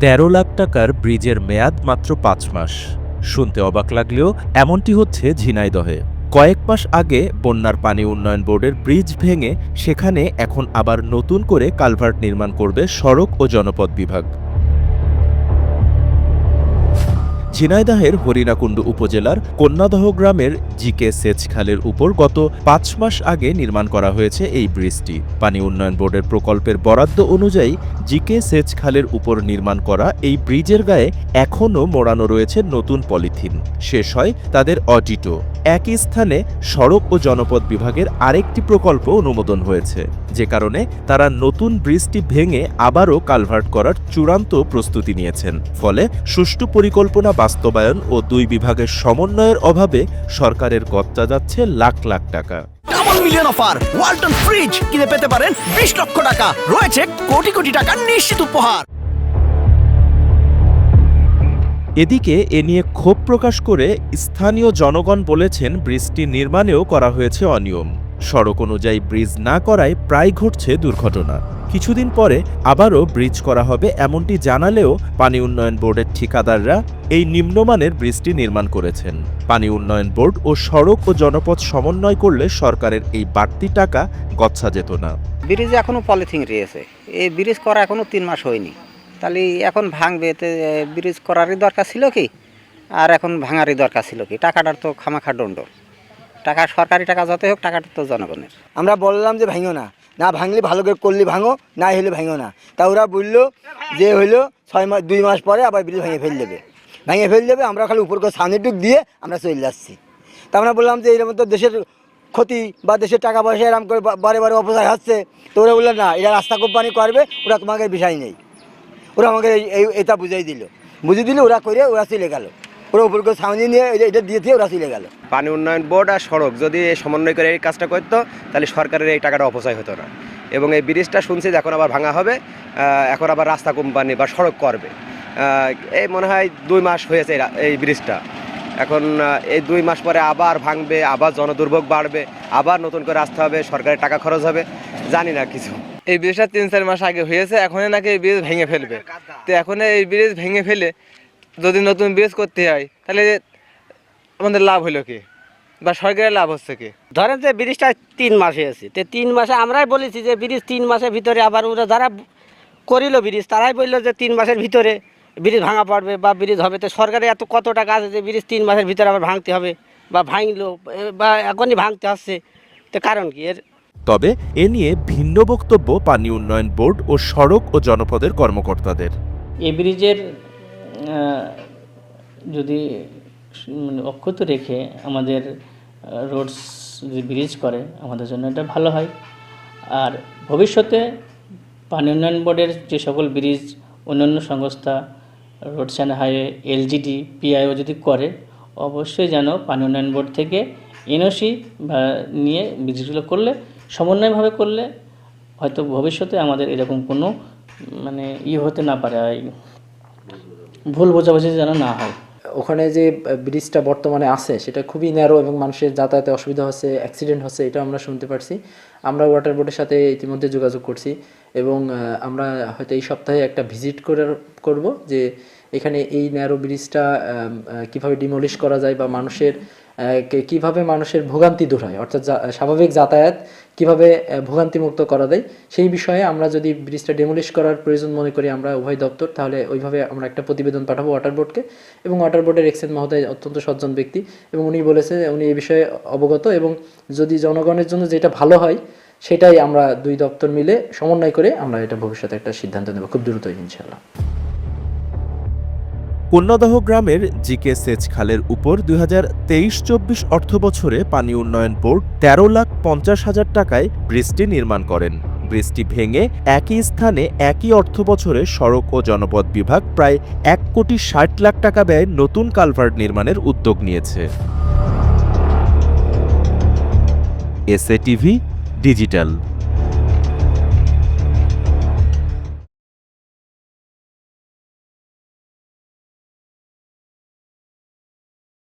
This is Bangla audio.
১৩ লাখ টাকার ব্রিজের মেয়াদ মাত্র ৫ মাস। শুনতে অবাক লাগলেও এমনটি হচ্ছে ঝিনাইদহে। কয়েক মাস আগে বন্যার পানি উন্নয়ন বোর্ডের ব্রিজ ভেঙে সেখানে এখন আবার নতুন করে কালভার্ট নির্মাণ করবে সড়ক ও জনপথ বিভাগ। ঝিনাইদহের হরিণাকুণ্ডু উপজেলার কন্যাদহ গ্রামের জিকে সেচ খালের উপর গত ৫ মাস আগে নির্মাণ করা হয়েছে এই ব্রিজটি। পানি উন্নয়ন বোর্ডের প্রকল্পের বরাদ্দ অনুযায়ী জিকে সেচ খালের উপর নির্মাণ করা এই ব্রিজের গায়ে এখনও মোড়ানো রয়েছে নতুন পলিথিন। শেষ হয় তাদের অডিটও। একই স্থানে সড়ক ও জনপথ বিভাগের আরেকটি প্রকল্প অনুমোদন হয়েছে, যে কারণে তারা নতুন ব্রিজটি ভেঙে আবারও কালভার্ট করার চূড়ান্ত প্রস্তুতি নিয়েছেন। ফলে সুষ্ঠু পরিকল্পনা বাস্তবায়ন ও দুই বিভাগের সমন্বয়ের অভাবে সরকারের গচ্চা যাচ্ছে লাখ লাখ টাকা। Double million offer Walton fridge কিনে পেতে পারেন ২০ লক্ষ টাকা, রয়েছে কোটি কোটি টাকার নিশ্চিত উপহার। এদিকে এ নিয়ে ক্ষোভ প্রকাশ করে স্থানীয় জনগণ বলেছেন, ব্রিজটি নির্মাণেও করা হয়েছে অনিয়ম। সড়ক অনুযায়ী ব্রিজ না করায় প্রায় ঘটছে দুর্ঘটনা। কিছুদিন পরে আবারও ব্রিজ করা হবে এমনটি জানালেও পানি উন্নয়ন বোর্ডের ঠিকাদাররা এই নিম্নমানের ব্রিজটি নির্মাণ করেছেন। পানি উন্নয়ন বোর্ড ও সড়ক ও জনপথ সমন্বয় করলে সরকারের এই বাড়তি টাকা গচ্ছা যেত না। ব্রিজে এখনো পলিথিন রয়েছে, এই ব্রিজ করা এখনো ৩ মাস হয়নি, তাহলে এখন ভাঙবে, এতে ব্রিজ করারই দরকার ছিল কি, আর এখন ভাঙারই দরকার ছিল কি? টাকাটার তো খামাখা দণ্ড, টাকা সরকারি টাকা যতই হোক, টাকাটা তো জনগণের। আমরা বললাম যে ভাঙো না, না ভাঙলে ভালো করে করলে ভাঙো, না হলে ভাঙো না। তা ওরা বললো যে হইলো 2 মাস পরে আবার ব্রিজ ভেঙে ফেল দেবে। আমরা খালি উপর করে সামনে টুক দিয়ে আমরা চলে যাচ্ছি। তা আমরা বললাম যে এরকম তো দেশের ক্ষতি বা দেশের টাকা পয়সা এরকম করে বারে বারে অপচয় হচ্ছে। তো ওরা বললো না, এটা রাস্তা কোম্পানি করবে, ওরা তোমাকে বিষয় নেই। ওরা আমাকে এটা বুঝিয়ে দিল, ওরা করে ওরা চলে গেল, ওরা উপর করে সামনে নিয়ে এটা দিয়েছে, ওরা চলে গেল। পানি উন্নয়ন বোর্ড আর সড়ক যদি সমন্বয় করে এই কাজটা করতো, তাহলে সরকারের এই টাকাটা অপচয় হতো না। এবং এই ব্রিজটা শুনছি যে এখন আবার ভাঙা হবে, এখন আবার রাস্তা কোম্পানি বা সড়ক করবে। এই মনে হয় ২ মাস হয়েছে এই ব্রিজটা। এখন এই ২ মাস পরে আবার ভাঙবে, আবার জনদুর্ভোগ বাড়বে, আবার নতুন করে আসতে হবে, সরকারের টাকা খরচ হবে, জানি না কিছু। এই ব্রিজটা ৩-৪ মাস আগে হয়েছে, এখন নাকি এই ব্রিজ ভেঙে ফেলবে। তো এখন এই ব্রিজ ভেঙে ফেলে যদি নতুন ব্রিজ করতে হয়, তাহলে আমাদের লাভ হলো কি বা সরকারের লাভ হচ্ছে কি? ধরেন যে ব্রিজটা ৩ মাস হয়েছে, তো ৩ মাসে আমরাই বলেছি যে ব্রিজ ৩ মাসের ভিতরে, আবার ওরা যারা করিল ব্রিজ তারাই বললো যে 3 মাসের ভিতরে ব্রিজ ভাঙা পড়বে বা ব্রিজ হবে। তো সরকারের এত কত টাকা আছে যে ব্রিজ 3 মাসের ভিতরে আবার ভাঙতে হবে বা ভাঙলো বা এখনই ভাঙতে আসছে, তো কারণ কি এর? তবে এ নিয়ে ভিন্ন বক্তব্য পানি উন্নয়ন বোর্ড ও সড়ক ও জনপদের কর্মকর্তাদের। এই ব্রিজের যদি অক্ষত রেখে আমাদের রোডস যদি ব্রিজ করে, আমাদের জন্য এটা ভালো হয়। আর ভবিষ্যতে পানি উন্নয়ন বোর্ডের যে সকল ব্রিজ অন্যান্য সংস্থা, roads and highway, LGD, PIO যদি করে, অবশ্যই যেন পানি উন্নয়ন বোর্ড থেকে এনওসি বা নিয়ে ব্রিজগুলো করলে, সমন্বয়ভাবে করলে হয়তো ভবিষ্যতে আমাদের এরকম কোনো হতে না পারে, ভুল বোঝাবুঝি যেন না হয়। ওখানে যে ব্রিজটা বর্তমানে আছে সেটা খুবই ন্যারো এবং মানুষের যাতায়াতে অসুবিধা হচ্ছে, অ্যাক্সিডেন্ট হচ্ছে, এটা আমরা শুনতে পারছি। আমরা ওয়াটার বোর্ডের সাথে ইতিমধ্যে যোগাযোগ করছি এবং আমরা হয়তো এই সপ্তাহে একটা ভিজিট করব যে এখানে এই ন্যারো ব্রিজটা কীভাবে ডিমলিশ করা যায় বা কিভাবে মানুষের ভোগান্তি দূর হয়, অর্থাৎ স্বাভাবিক যাতায়াত কিভাবে ভোগান্তিমুক্ত করা যায়, সেই বিষয়ে আমরা যদি ব্রিজটা ডিমলিশ করার প্রয়োজন মনে করি আমরা উভয় দপ্তর, তাহলে ওইভাবে আমরা একটা প্রতিবেদন পাঠাবো ওয়াটার বোর্ডকে। এবং ওয়াটার বোর্ডের এক্সেন মহোদয় অত্যন্ত সজ্জন ব্যক্তি এবং উনি বলেছে উনি এই বিষয়ে অবগত, এবং যদি জনগণের জন্য যেটা ভালো হয় সেটাই আমরা ২ দপ্তর মিলে সমন্বয় করে আমরা এটা ভবিষ্যতে একটা সিদ্ধান্ত নেব খুব দ্রুতই ইনশাআল্লাহ। কন্যাদহ গ্রামের জিকে সেচ খালের উপর ২০২৩-২৪ অর্থবছরে পানি উন্নয়ন বোর্ড ১৩,৫০,০০০ টাকায় ব্রিজটি নির্মাণ করেন। ব্রিজটি ভেঙে একই স্থানে একই অর্থবছরে সড়ক ও জনপথ বিভাগ প্রায় ১,৬০,০০,০০০ টাকা ব্যয়ে নতুন কালভার্ট নির্মাণের উদ্যোগ নিয়েছে। SA TV digital.